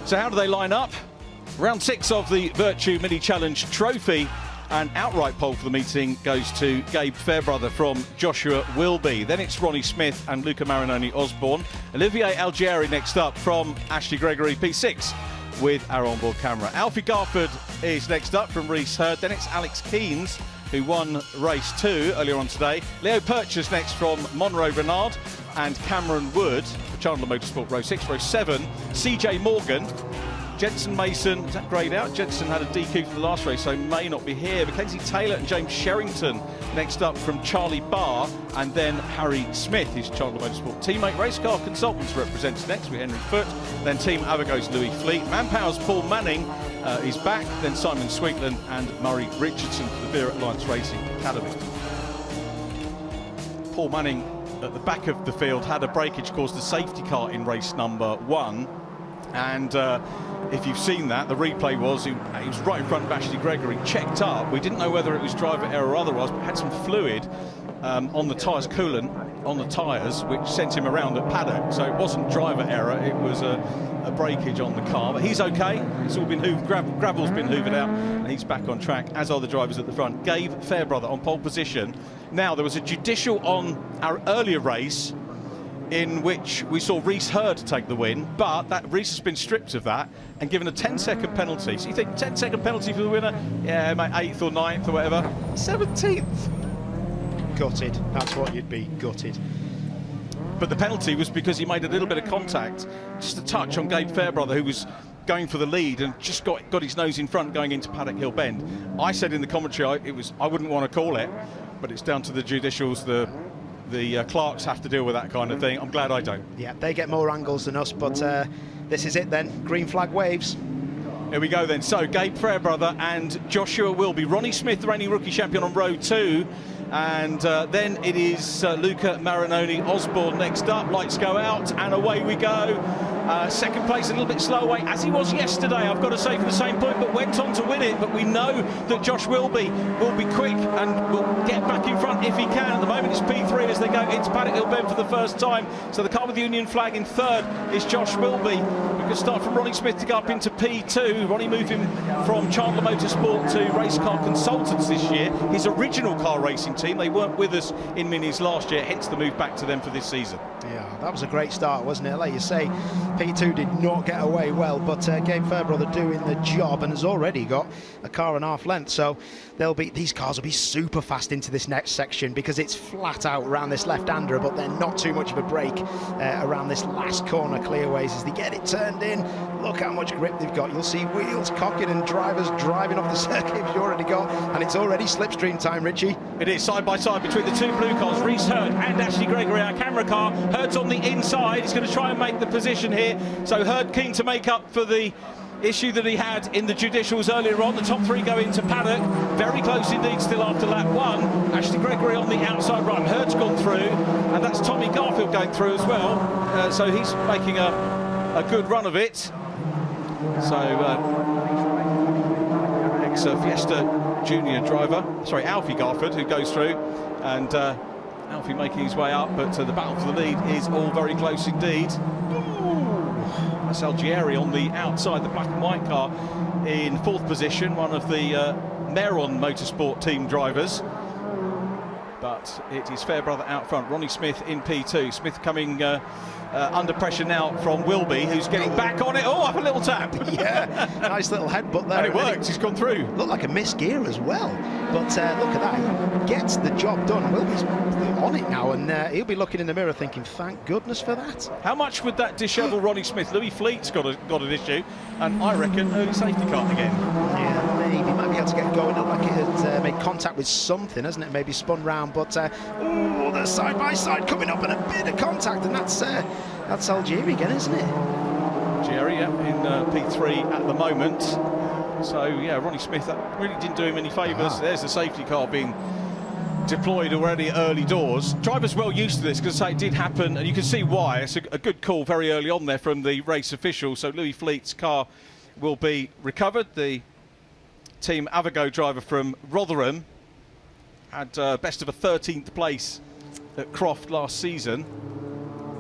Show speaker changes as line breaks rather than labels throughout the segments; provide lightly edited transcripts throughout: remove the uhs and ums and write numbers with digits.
So how do they line up? Round 6 of the Vertu Mini Challenge Trophy. An outright pole for the meeting goes to Gabe Fairbrother from Joshua Wilby. Then it's Ronnie Smith and Luca Marinoni Osborne. Olivier Algieri next up from Ashley Gregory P6 with our onboard camera. Alfie Garford is next up from Reese Hurd. Then it's Alex Keynes, who won race 2 earlier on today. Leo Purchase next from Monroe Renard and Cameron Wood for Chandler Motorsport row 6. Row 7, CJ Morgan. Jensen Mason, is that greyed out? Jensen had a DQ for the last race, so may not be here. Mackenzie Taylor and James Sherrington next up from Charlie Barr, and then Harry Smith, who's Chandler Motorsport teammate. Racecar Consultants represents next with Henry Foote. Then Team Avogo's Louis Fleet. Manpower's Paul Manning is back. Then Simon Sweetland and Murray Richardson for the Vera Alliance Racing Academy. Paul Manning at the back of the field had a breakage, caused a safety car in race number 1. And if you've seen that, the replay was he was right in front of Ashley Gregory, checked up. We didn't know whether it was driver error or otherwise, but had some fluid on the tyres, coolant on the tyres, which sent him around at paddock. So it wasn't driver error, it was a breakage on the car. But he's okay. It's all been hooved, gravel's been hoovered out, and he's back on track, as are the drivers at the front. Gabe Fairbrother on pole position. Now, there was a judicial on our earlier race, in which we saw Reese Hurd take the win, but that Reese has been stripped of that and given a 10-second penalty. So you think 10-second penalty for the winner? Yeah, mate, 8th or 9th or whatever. 17th.
Gutted. That's what you'd be, gutted.
But the penalty was because he made a little bit of contact, just a touch on Gabe Fairbrother, who was going for the lead and just got his nose in front going into Paddock Hill Bend. I said in the commentary I wouldn't want to call it, but it's down to the judicials. The clerks have to deal with that kind of thing. I'm glad I don't.
Yeah, they get more angles than us, but this is it then. Green flag waves.
Here we go then. So Gabe Fairbrother and Joshua Wilby. Ronnie Smith, the reigning rookie champion, on row 2. And then it is Luca Marinoni Osborne next up. Lights go out and away we go. Second place a little bit slow away, as he was yesterday, I've got to say, for the same point, but went on to win it. But we know that Josh Wilby will be quick and will get back in front if he can. At the moment it's P3 as they go into Paddock Hill Bend for the first time. So the car with the Union flag in 3rd is Josh Wilby. We could start from Ronnie Smith to go up into P2. Ronnie moving from Chandler Motorsport to Racecar Consultants this year. His original car racing team, they weren't with us in Minis last year, hence the move back to them for this season.
Yeah, that was a great start, wasn't it? Like you say, P2 did not get away well, but Gabe Fairbrother doing the job and has already got a car and a half length. So these cars will be super fast into this next section because it's flat out around this left-hander, but they're not too much of a break around this last corner clearways as they get it turned in. Look how much grip they've got. You'll see wheels cocking and drivers driving off the circuit you've already got, and it's already slipstream time, Richie.
It is side by side between the two blue cars, Reese Hurd and Ashley Gregory, our camera car. Hurd's on the inside. He's going to try and make the position here. So Hurd keen to make up for the issue that he had in the judicials earlier on. The top 3 go into Paddock. Very close indeed still after lap 1. Ashley Gregory on the outside run. Hurd's gone through, and that's Tommy Garfield going through as well. So he's making a good run of it. So ex-Fiesta Junior driver, sorry, Alfie Garford, who goes through, and Alfie making his way up, but the battle for the lead is all very close indeed. That's Algieri on the outside, the black and white car in 4th position, one of the Meron Motorsport team drivers. But it is Fairbrother out front. Ronnie Smith in P2. Smith coming under pressure now from Wilby, who's getting back on it. Oh, up a little tap.
Yeah, nice little headbutt there.
And it worked, he's gone through.
Looked like a missed gear as well. But look at that, he gets the job done. Wilby's on it now, and he'll be looking in the mirror thinking, thank goodness for that.
How much would that dishevel Ronnie Smith? Louis Fleet's got an issue, and I reckon early safety car again.
Yeah, maybe. Might be able to get going. Looked like it had made contact with something, hasn't it? Maybe spun round, but oh, the side-by-side coming up and a bit of contact, and that's Algieri again, isn't it?
Algieri, yeah, in P3 at the moment. So, yeah, Ronnie Smith, that really didn't do him any favours. There's the safety car being deployed already early doors. Drivers well used to this because it did happen, and you can see why. It's a good call very early on there from the race official. So Louis Fleet's car will be recovered. The Team Avogo driver from Rotherham had best of a 13th place at Croft last season.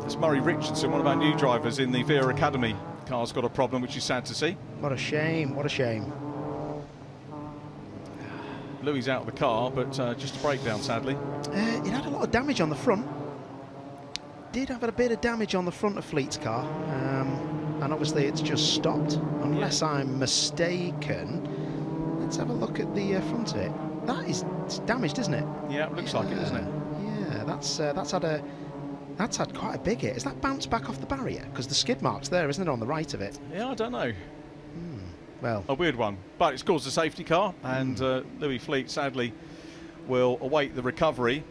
That's Murray Richardson, one of our new drivers in the Vera Academy car's got a problem, which is sad to see.
What a shame, what a shame.
Louis out of the car, but just a breakdown, sadly.
It had a lot of damage on the front. Did have a bit of damage on the front of Fleet's car. And obviously it's just stopped, unless I'm mistaken. Let's have a look at the front of it. It's damaged, isn't it?
Yeah, it looks like it, doesn't it?
Yeah, that's had quite a big hit. Is that bounced back off the barrier? Because the skid mark's there, isn't it, on the right of it?
Yeah, I don't know.
Well,
a weird one, but it's caused a safety car, and Louis Fleet sadly will await the recovery,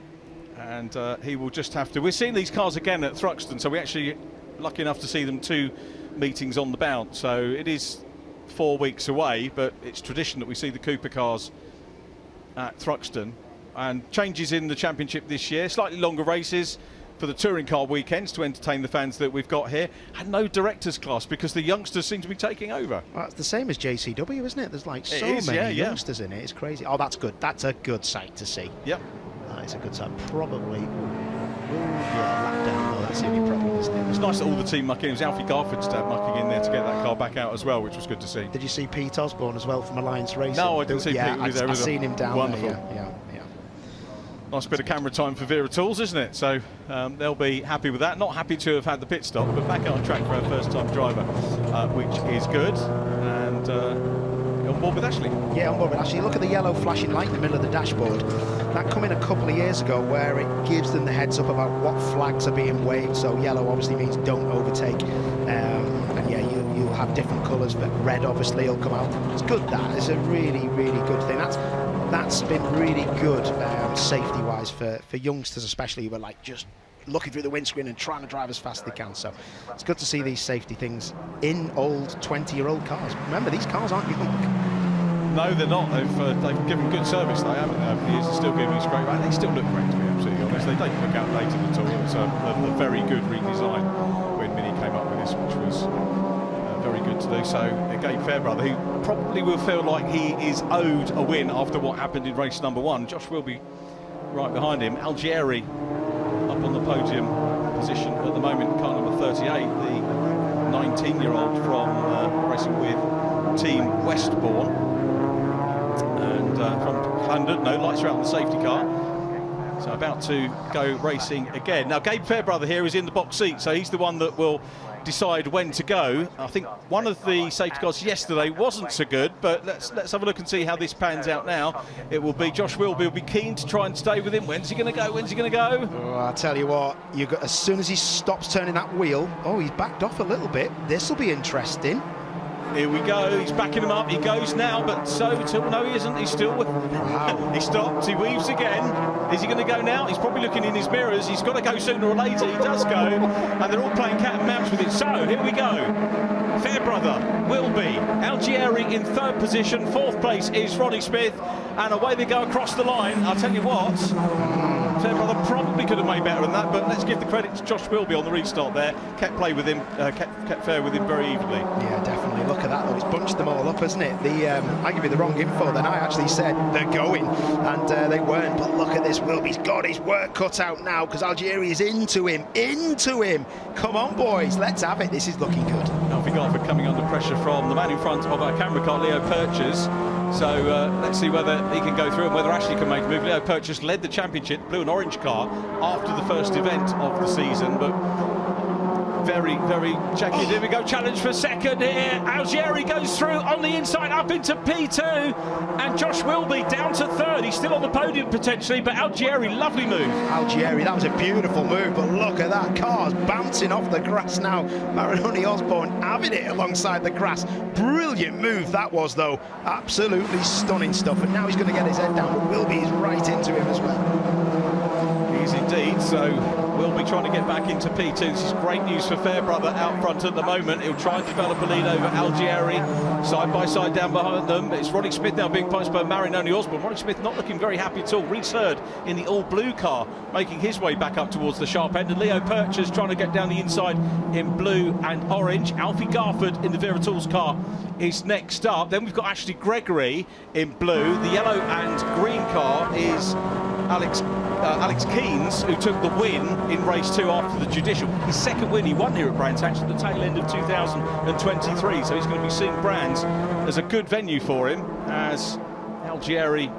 and he will just have to. We're seeing these cars again at Thruxton, so we're actually lucky enough to see them 2 meetings on the bounce. So it is 4 weeks away, but it's tradition that we see the Cooper cars at Thruxton. And changes in the championship this year, slightly longer races for the touring car weekends to entertain the fans that we've got here, and no directors class because the youngsters seem to be taking over.
Well, it's the same as JCW, isn't it? There's like so many youngsters in it. It's crazy. Oh, that's good. That's a good sight to see.
Yep.
That is a good sight. Probably lap down though. That's the only problem, isn't it?
It's nice that all the team muck in. It was Alfie Garford's mucking in there to get that car back out as well, which was good to see.
Did you see Pete Osborne as well from Alliance Racing?
No, I didn't see Pete.
I've seen him down
wonderful.
there. Yeah.
Nice bit of camera time for Vera Tools, isn't it? So they'll be happy with that. Not happy to have had the pit stop, but back on track for our first-time driver, which is good. And on board with Ashley. Yeah, on board with Ashley. Look at the yellow flashing light in the middle of the dashboard. That come in a couple of years ago, where it gives them the heads up about what flags are being waved. So yellow obviously means don't overtake. And yeah, you'll have different colours, but red obviously will come out. It's good. That is a really, really good thing. That's been really good safety-wise for youngsters, especially who are like just looking through the windscreen and trying to drive as fast as they can. So it's good to see these safety things in old 20-year-old cars. Remember, these cars aren't young. No, they're not. They've given good service, they haven't they, over the years. They're still giving us great ride. They still look great, to be absolutely honest. They don't look outdated at all. It's a very good redesign when Mini came up with this, which was very good to do. So again, Fairbrother, who probably will feel like he is owed a win after what happened in race number 1. Josh will be right behind him. Algieri up on the podium position at the moment, car number 38, the 19-year-old from racing with Team Westbourne, and from London. No lights are out on the safety car. So about to go racing again. Now Gabe Fairbrother here is in the box seat, so he's the one that will decide when to go. I think one of the safety cars yesterday wasn't so good, but let's have a look and see how this pans out now. It will be Josh Wilby will be keen to try and stay with him. When's he going to go? When's he going to go? Oh, I'll tell you what, as soon as he stops turning that wheel, he's backed off a little bit. This will be interesting. Here we go, he's backing him up, he goes now, but no he isn't, he's still... Wow. He stops, he weaves again. Is he going to go now? He's probably looking in his mirrors, he's got to go sooner or later, he does go, and they're all playing cat and mouse with it. So, here we go. Fairbrother, Wilby, Algieri in 3rd position, 4th place is Ronnie Smith, and away they go across the line. I'll tell you what, Fairbrother probably could have made better than that, but let's give the credit to Josh Wilby on the restart there. Kept play with him, kept fair with him very evenly. Yeah, definitely. Look at that though, it's bunched them all up, hasn't it? I give you the wrong info then. I actually said they're going, and they weren't. But look at this, Wilby's got his work cut out now, because Algieri is into him. Come on, boys, let's have it. This is looking good. Alfie Garford coming under pressure from the man in front of our camera car, Leo Purchase. So let's see whether he can go through and whether Ashley can make a move. Leo Purchase led the championship, blue and orange car, after the first event of the season, but very, very checky. Here we go, challenge for 2nd here. Algieri goes through on the inside, up into P2, and Josh Wilby down to 3rd. He's still on the podium potentially, but Algieri, lovely move. Algieri, that was a beautiful move, but look at that, car's bouncing off the grass now. Marinoni Osborne having it alongside the grass. Brilliant move that was, though. Absolutely stunning stuff, and now he's going to get his head down, but Wilby is right into him as well. He's indeed, so we'll be trying to get back into P2. This is great news for Fairbrother out front at the moment. He'll try and develop a lead over Algieri, side by side down behind them. It's Ronnie Smith now being punched by Marinoni Osborne. Ronnie Smith not looking very happy at all. Reece Hurd in the all-blue car, making his way back up towards the sharp end. And Leo Purchase trying to get down the inside in blue and orange. Alfie Garford in the Vera Tools car is next up. Then we've got Ashley Gregory in blue. The yellow and green car is Alex Alex Keynes, who took the win in race 2 after the judicial. His second win, he won here at Brands Hatch at the tail end of 2023, so he's going to be seeing Brands as a good venue for him, as Algieri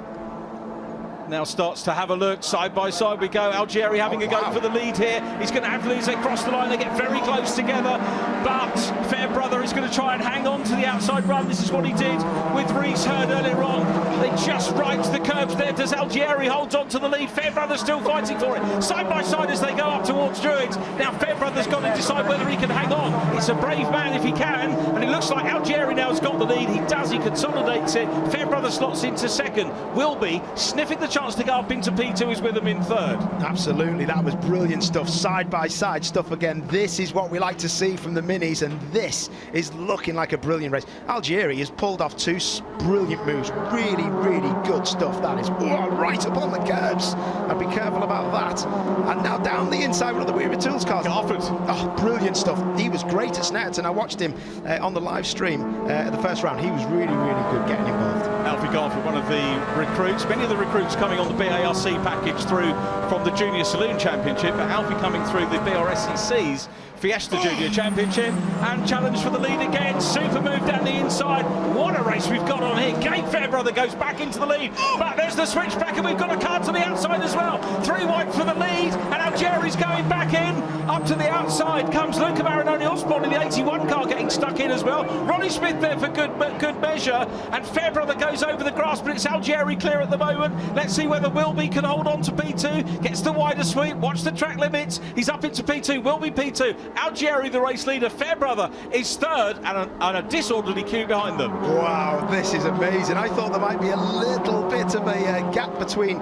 now starts to have a look. Side by side we go. Algieri having a go for the lead here. He's going to have to lose. They cross the line. They get very close together. But Fairbrother is going to try and hang on to the outside run. This is what he did with Reese Hurd earlier on. They just right the curbs there. Does Algieri holds on to the lead? Fairbrother still fighting for it. Side by side as they go up towards Druids. Now Fairbrother's got to decide whether he can hang on. It's a brave man if he can. And it looks like Algieri now has got the lead. He does. He consolidates it. Fairbrother slots into second. Wilby sniffing the chance to go up into P2 is with them in third.
Absolutely, that was brilliant stuff. Side by side stuff again. This is what we like to see from the minis, and this is looking like a brilliant race. Algieri has pulled off 2 brilliant moves. Really, really good stuff, that is. Oh, right up on the curbs. I'd be careful about that. And now down the inside with the Weaver Tools cars.
Garford.
Oh, brilliant stuff. He was great at Snetterton. I watched him on the live stream at the first round. He was really, really good getting involved.
Alfie Garford, one of the recruits. Many of the recruits coming on the BARC package through from the Junior Saloon Championship, but Alfie coming through the BRSCC's Fiesta Junior Championship and challenge for the lead again. Super move down the inside. What a race we've got on here. Gabe Fairbrother goes back into the lead, but there's the switchback and we've got a car to the outside as well. 3 wide for the lead and Algieri's going back in. Up to the outside comes Luca Marinoni, Osborne in the 81 car getting stuck in as well. Ronnie Smith there for good measure, and Fairbrother goes over the grass, but it's Algieri clear at the moment. Let's see whether Wilby can hold on to P2. Gets the wider sweep, watch the track limits. He's up into P2, Wilby P2. Algieri, the race leader. Fairbrother is third, and a disorderly queue behind them.
Wow, this is amazing. I thought there might be a little bit of a gap between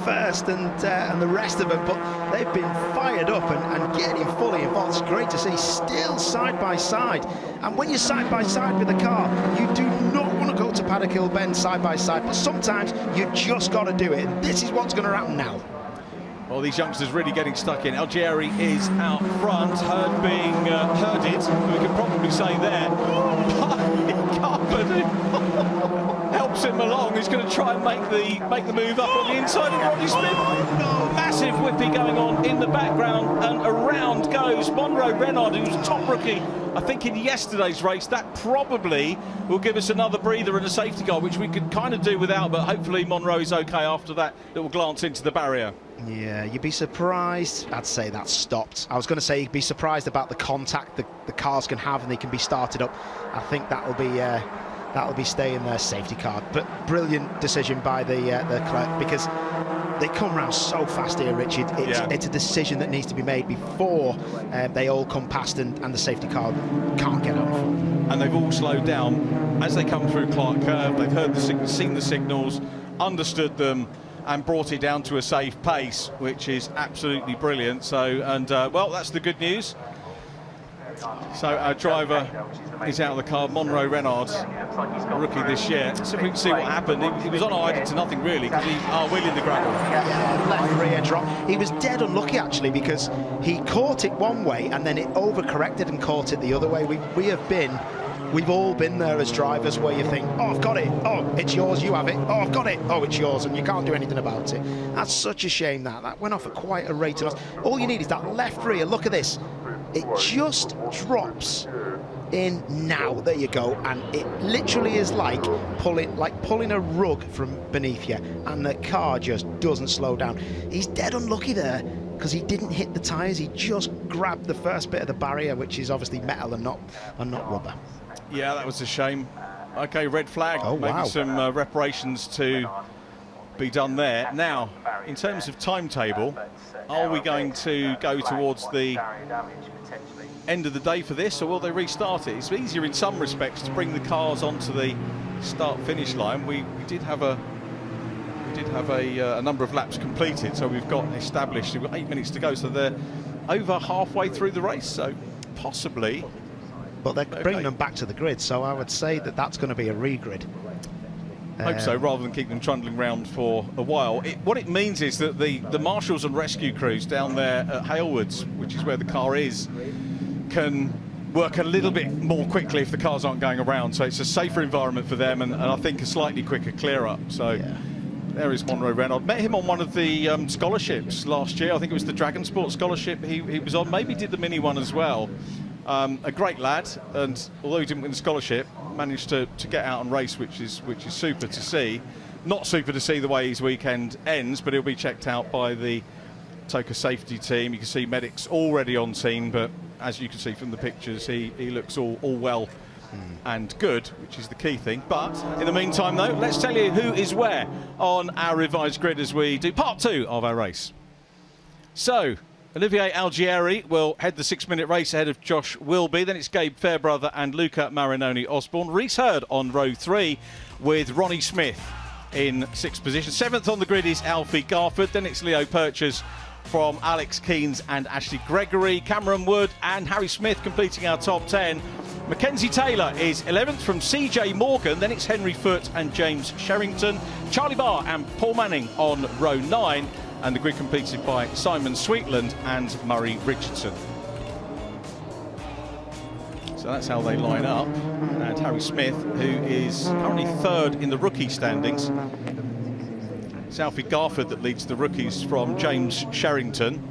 first and the rest of them, but they've been fired up and getting fully involved. It's great to see, still side by side. And when you're side by side with a car, you do not want to go to Paddock Hill Bend side by side, but sometimes you just got to do it. And this is what's going to happen now.
Well, these youngsters really getting stuck in. Algieri is out front, Hurd being herded, we could probably say there. Garford helps him along. He's going to try and make the move up on the inside of Ronnie Smith. Massive whippy going on in the background, and around goes Monroe Renard, who's top rookie, I think, in yesterday's race. That probably will give us another breather and a safety car, which we could kind of do without, but hopefully Monroe is okay after that little glance into the barrier.
Yeah, you'd be surprised. I'd say that's stopped. I was going to say you'd be surprised about the contact the cars can have, and they can be started up. I think that'll be staying their safety car. But brilliant decision by the clerk, because they come round so fast here, Richard. It's a decision that needs to be made before they all come past and the safety car can't get off.
And they've all slowed down as they come through Clark Curve. They've heard seen the signals, understood them, and brought it down to a safe pace, which is absolutely brilliant. So, well, that's the good news. So our driver is out of the car, Monroe Renard, rookie this year. So if we can see what happened, he was on idle to nothing really, because he wheeling the gravel.
Yeah, left rear drop. He was dead unlucky actually, because he caught it one way and then it overcorrected and caught it the other way. We've all been there as drivers, where you think, oh, I've got it, oh, it's yours, you have it, oh, I've got it, oh, it's yours, and you can't do anything about it. That's such a shame. That went off at quite a rate of us. All you need is that left rear. Look at this. It just drops in now. There you go. And it literally is like pulling a rug from beneath you, and the car just doesn't slow down. He's dead unlucky there, because he didn't hit the tyres. He just grabbed the first bit of the barrier, which is obviously metal and not rubber.
Yeah, that was a shame. Okay, red flag.
Oh,
maybe
wow.
some reparations to be done there. Now, in terms of timetable, are we going to go towards the end of the day for this, or will they restart it? It's easier in some respects to bring the cars onto the start-finish line. We did have a number of laps completed, so we've got 8 minutes to go, so they're over halfway through the race, so possibly.
But they're bringing them back to the grid, so I would say that that's going to be a regrid.
Hope so, rather than keep them trundling around for a while. What it means is that the marshals and rescue crews down there at Halewoods, which is where the car is, can work a little bit more quickly if the cars aren't going around. So it's a safer environment for them, and I think a slightly quicker clear up. So There is Monroe Reynolds. Met him on one of the scholarships last year. I think it was the Dragon Sport scholarship he was on. Maybe did the mini one as well. A great lad, and although he didn't win the scholarship, managed to get out and race, which is super to see. Not super to see the way his weekend ends, but he'll be checked out by the Toka safety team. You can see medics already on scene, but as you can see from the pictures, he looks all well and good, which is the key thing. But in the meantime, though, let's tell you who is where on our revised grid as we do part 2 of our race. So, Olivier Algieri will head the 6-minute race ahead of Josh Wilby. Then it's Gabe Fairbrother and Luca Marinoni-Osborne. Reese Hurd on row 3 with Ronnie Smith in 6th position. 7th on the grid is Alfie Garford. Then it's Leo Purchase from Alex Keens and Ashley Gregory. Cameron Wood and Harry Smith completing our top 10. Mackenzie Taylor is 11th from CJ Morgan. Then it's Henry Foote and James Sherrington. Charlie Barr and Paul Manning on row 9. And the grid completed by Simon Sweetland and Murray Richardson. So that's how they line up. And Harry Smith, who is currently 3rd in the rookie standings. It's Alfie Garford that leads the rookies from James Sherrington.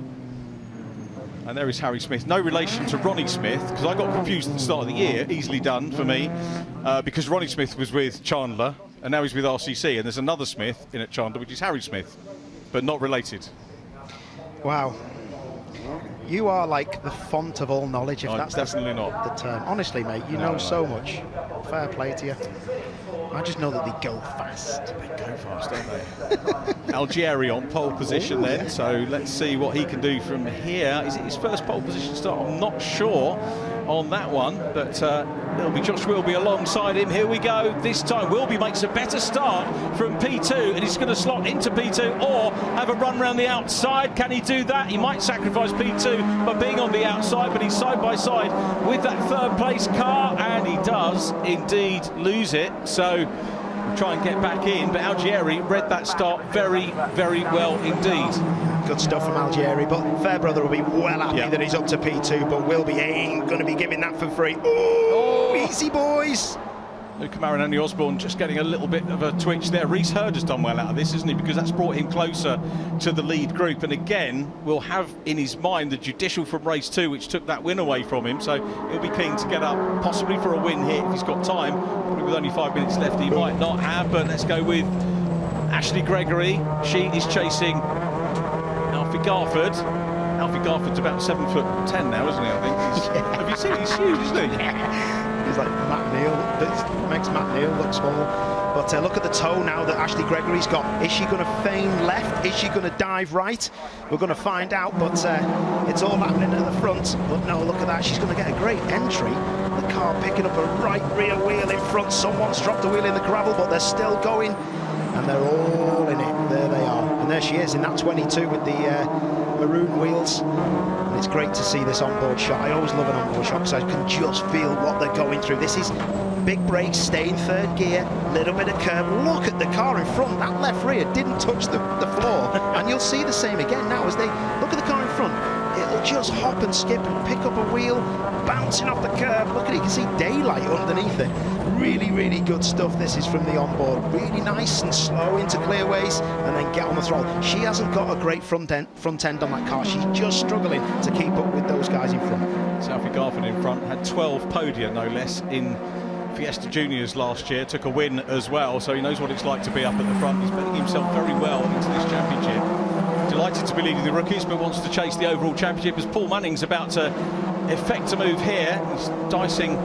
And there is Harry Smith. No relation to Ronnie Smith, because I got confused at the start of the year. Easily done for me, because Ronnie Smith was with Chandler, and now he's with RCC. And there's another Smith in at Chandler, which is Harry Smith, but not related.
Wow. You are like the font of all knowledge, if that's
definitely not
the term. Honestly, mate, you know so much. Fair play to you. I just know that they go fast.
They go fast, don't they? Algieri on pole position then, so let's see what he can do from here. Is it his first pole position start? I'm not sure on that one, but it'll be Josh Wilby alongside him. Here we go. This time Wilby makes a better start from P2, and he's going to slot into P2 or have a run round the outside. Can he do that? He might sacrifice P2 by being on the outside, but he's side by side with that 3rd place car, and he does indeed lose it. So we'll try and get back in, but Algieri read that start very, very well indeed.
Good stuff from Algieri, but Fairbrother will be well happy that he's up to P2, but Wilby ain't going to be giving that for free. Oh, easy boys.
Luca Marinoni-Osborne just getting a little bit of a twitch there. Reese Hurd has done well out of this, hasn't he? Because that's brought him closer to the lead group. And again, we'll have in his mind the judicial from race 2, which took that win away from him. So he'll be keen to get up, possibly for a win here if he's got time. Probably with only 5 minutes left, he might not have. But let's go with Ashley Gregory. She is chasing Alfie Garford. Alfie Garford's about 7'10" now, isn't he? I think. Have you seen? He's huge, isn't he?
He's like Matt Neal. This makes Matt Neal look small. But look at the toe now that Ashley Gregory's got. Is she going to feign left? Is she going to dive right? We're going to find out, but it's all happening at the front. But no, look at that. She's going to get a great entry. The car picking up a right rear wheel in front. Someone's dropped the wheel in the gravel, but they're still going. And they're all in it. There they are. And there she is in that 22 with the maroon wheels. And it's great to see this onboard shot. I always love an onboard shot because I can just feel what they're going through. This is big brakes, stay in 3rd gear, little bit of curb. Look at the car in front. That left rear didn't touch the floor. And you'll see the same again now as they look at the car in front. It'll just hop and skip and pick up a wheel, bouncing off the curb. Look at it, you can see daylight underneath it. Really, really good stuff. This is from the onboard. Really nice and slow into clearways and then get on the throttle. She hasn't got a great front end on that car. She's just struggling to keep up with those guys in front.
Alfie Garford in front had 12 podia, no less, in Fiesta Juniors last year. Took a win as well, so he knows what it's like to be up at the front. He's betting himself very well into this championship. Delighted to be leading the rookies, but wants to chase the overall championship as Paul Manning's about to effect a move here. He's dicing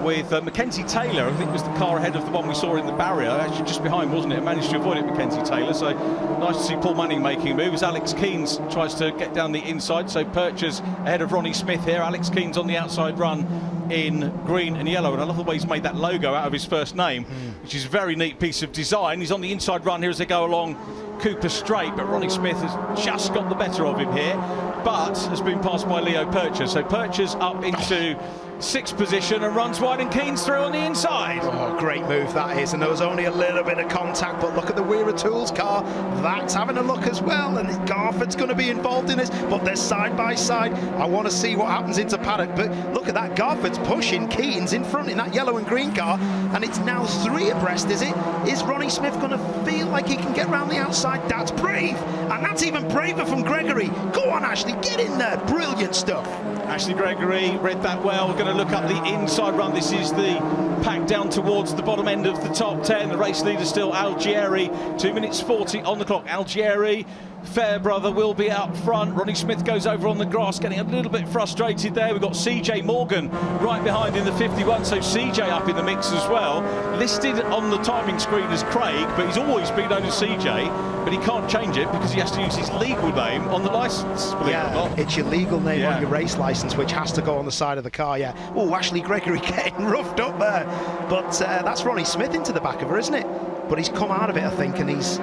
with Mackenzie Taylor. I think was the car ahead of the one we saw in the barrier, actually just behind, wasn't it? Managed to avoid it, Mackenzie Taylor. So nice to see Paul Manning making a move as Alex Keens tries to get down the inside. So Purchase ahead of Ronnie Smith here. Alex Keens on the outside run in green and yellow, and I love the way he's made that logo out of his first name, which is a very neat piece of design. He's on the inside run here as they go along Cooper Straight, but Ronnie Smith has just got the better of him here, but has been passed by Leo Purchase. So Purchase up into sixth position and runs wide, and Keane's through on the inside.
Oh, great move that is, and there was only a little bit of contact, but look at the Weir Tools car, that's having a look as well, and Garford's going to be involved in this, but they're side by side. I want to see what happens into paddock, but look at that, Garford's pushing, Keane's in front in that yellow and green car, and it's now 3 abreast, is it? Is Ronnie Smith going to feel like he can get round the outside? That's brave, and that's even braver from Gregory. Go on, Ashley, get in there, brilliant stuff.
Ashley Gregory read that well. We're going to look up the inside run. This is the pack down towards the bottom end of the top 10. The race leader still Algieri. 2 minutes 40 on the clock. Algieri, Fairbrother will be out front. Ronnie Smith goes over on the grass, getting a little bit frustrated there. We've got CJ Morgan right behind in the 51, so CJ up in the mix as well. Listed on the timing screen as Craig, but he's always been known as CJ, but he can't change it because he has to use his legal name on the licence, believe it or not.
It's your legal name on your race licence, which has to go on the side of the car, Oh, Ashley Gregory getting roughed up there. But that's Ronnie Smith into the back of her, isn't it? But he's come out of it, I think, and he's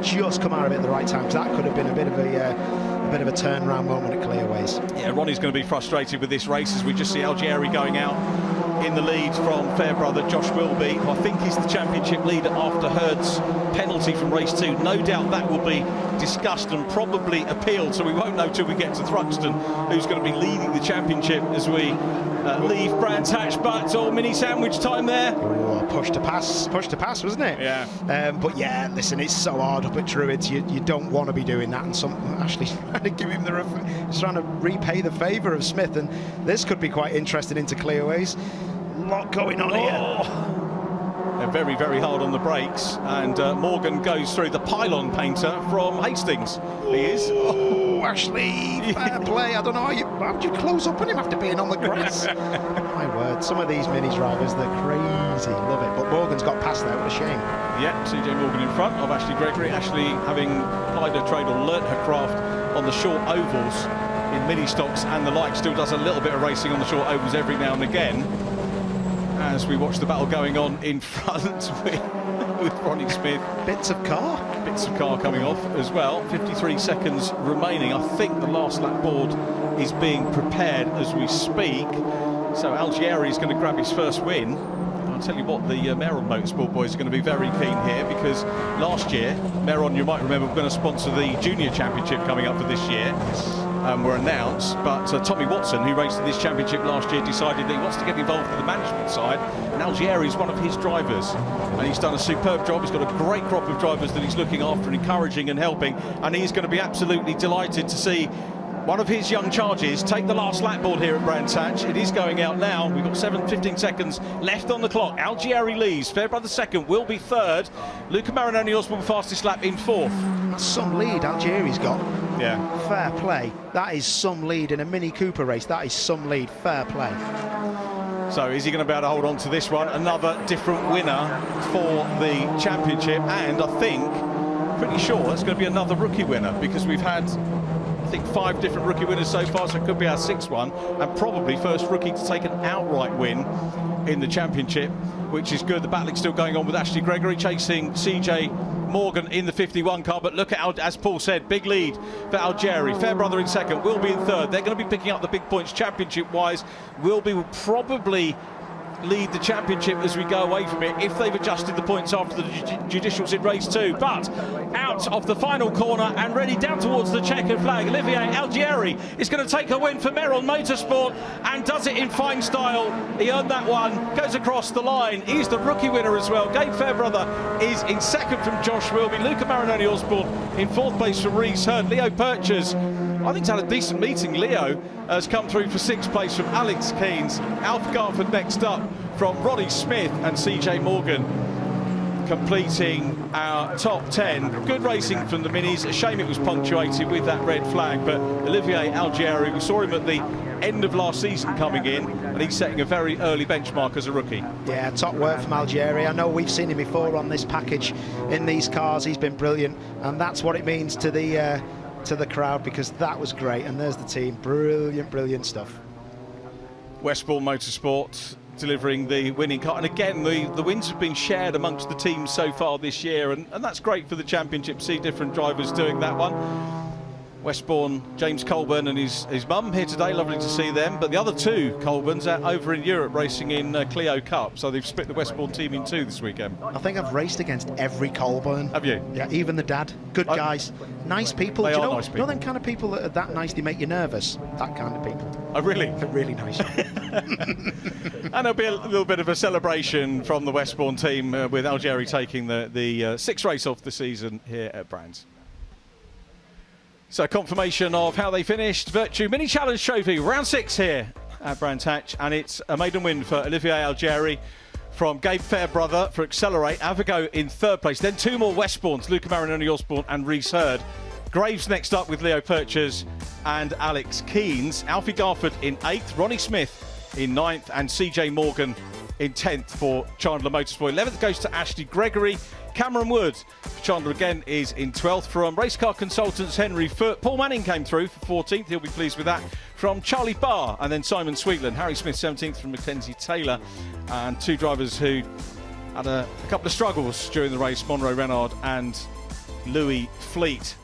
just come out of it at the right time, because that could have been a bit of a turnaround moment at Clearways. Yeah,
Ronnie's going to be frustrated with this race, as we just see Algieri going out in the lead from Fairbrother. Josh Wilby, who I think is the championship leader after Hurd's penalty from race 2. No doubt that will be discussed and probably appealed, so we won't know till we get to Thruxton who's going to be leading the championship as we leave Brands Hatch. But mini sandwich time there.
Oh, push to pass, wasn't it?
Yeah.
But yeah, listen, it's so hard up at Druids. You don't want to be doing that, and Ashley's trying to give him he's trying to repay the favour of Smith, and this could be quite interesting into Clearways. A lot going on here.
They're very, very hard on the brakes, and Morgan goes through the pylon painter from Hastings. He is.
Oh, Ashley, fair play. I don't know how would you close up on him after being on the grass? My word, some of these mini drivers, they're crazy. Love it. But Morgan's got past there. What a shame.
Yeah, CJ Morgan in front of Ashley Gregory. Ashley, having plied her trade or learnt her craft on the short ovals in mini stocks and the like, still does a little bit of racing on the short ovals every now and again. As we watch the battle going on in front with Ronnie Smith.
Bits of car
coming off as well. 53 seconds remaining. I think the last lap board is being prepared as we speak. So Algieri is going to grab his first win. I'll tell you what, the Meron Motorsport boys are going to be very keen here, because last year, Meron, you might remember, we're going to sponsor the Junior Championship coming up for this year. Were announced, but Tommy Watson, who raced in this championship last year, decided that he wants to get involved with the management side, and Algieri is one of his drivers, and he's done a superb job. He's got a great crop of drivers that he's looking after and encouraging and helping, and he's going to be absolutely delighted to see one of his young charges take the last lap board here at Brands Hatch. It is going out now. We've got 15 seconds left on the clock. Algieri leads, Fairbrother second, will be third. Luca Marinoni Osborne fastest lap in fourth.
That's some lead Algieri's got.
Yeah.
Fair play. That is some lead in a Mini Cooper race. That is some lead. Fair play.
So is he going to be able to hold on to this one? Another different winner for the championship, and I think, pretty sure that's going to be another rookie winner, because we've had, I think, 5 different rookie winners so far, so it could be our 6th one, and probably first rookie to take an outright win in the championship, which is good. The battling still going on with Ashley Gregory chasing CJ Morgan in the 51 car, but look at, as Paul said, big lead for Algieri. Fairbrother in second, Wilby in third. They're going to be picking up the big points championship-wise. Wilby will probably lead the championship as we go away from it, if they've adjusted the points after the judicials in race 2. But out of the final corner and ready down towards the checkered flag, Olivier Algieri is going to take a win for Meron Motorsport, and does it in fine style. He earned that one, goes across the line. He's the rookie winner as well. Gabe Fairbrother is in second from Josh Wilby. Luca Marinoni Osborne in 4th place from Reese Hurd. Leo Purchase, I think, he's had a decent meeting. Leo has come through for 6th place from Alex Keynes. Alf Garford next up from Ronnie Smith, and CJ Morgan completing our top 10. Good racing from the minis. A shame it was punctuated with that red flag, but Olivier Algieri, we saw him at the end of last season coming in, and he's setting a very early benchmark as a rookie.
Yeah, top work from Algieri. I know we've seen him before on this package in these cars. He's been brilliant, and that's what it means to the crowd, because that was great. And there's the team. Brilliant stuff.
Westbourne Motorsport delivering the winning car, and again the wins have been shared amongst the teams so far this year, and that's great for the championship. See different drivers doing that one. Westbourne, James Colburn and his mum here today. Lovely to see them. But the other two Colburns are over in Europe racing in Clio Cup. So they've split the Westbourne team in two this weekend.
I think I've raced against every Colburn.
Have you?
Yeah, even the dad. Good guys. Nice people.
They
Do you
are
know,
nice people.
You know them kind of people that are that nice they make you nervous? That kind of people.
Oh, really?
They're really nice.
And there'll be a little bit of a celebration from the Westbourne team with Algeri taking the sixth race of the season here at Brands. So confirmation of how they finished. Vertu Mini Challenge Trophy, round 6 here at Brands Hatch. And it's a maiden win for Olivier Algeri from Gabe Fairbrother for Accelerate. Avogo in 3rd place. Then 2 more Westbournes, Luca Marinoni Osborne and Rhys Hurd. Graves next up with Leo Purchas and Alex Keynes. Alfie Garford in 8th. Ronnie Smith in 9th. And CJ Morgan in 10th for Chandler Motorsport. 11th goes to Ashley Gregory. Cameron Wood for Chandler again is in 12th. From Race Car Consultants, Henry Foote. Paul Manning came through for 14th. He'll be pleased with that. From Charlie Barr and then Simon Sweetland. Harry Smith 17th from Mackenzie Taylor. And 2 drivers who had a couple of struggles during the race, Monroe Renard and Louis Fleet.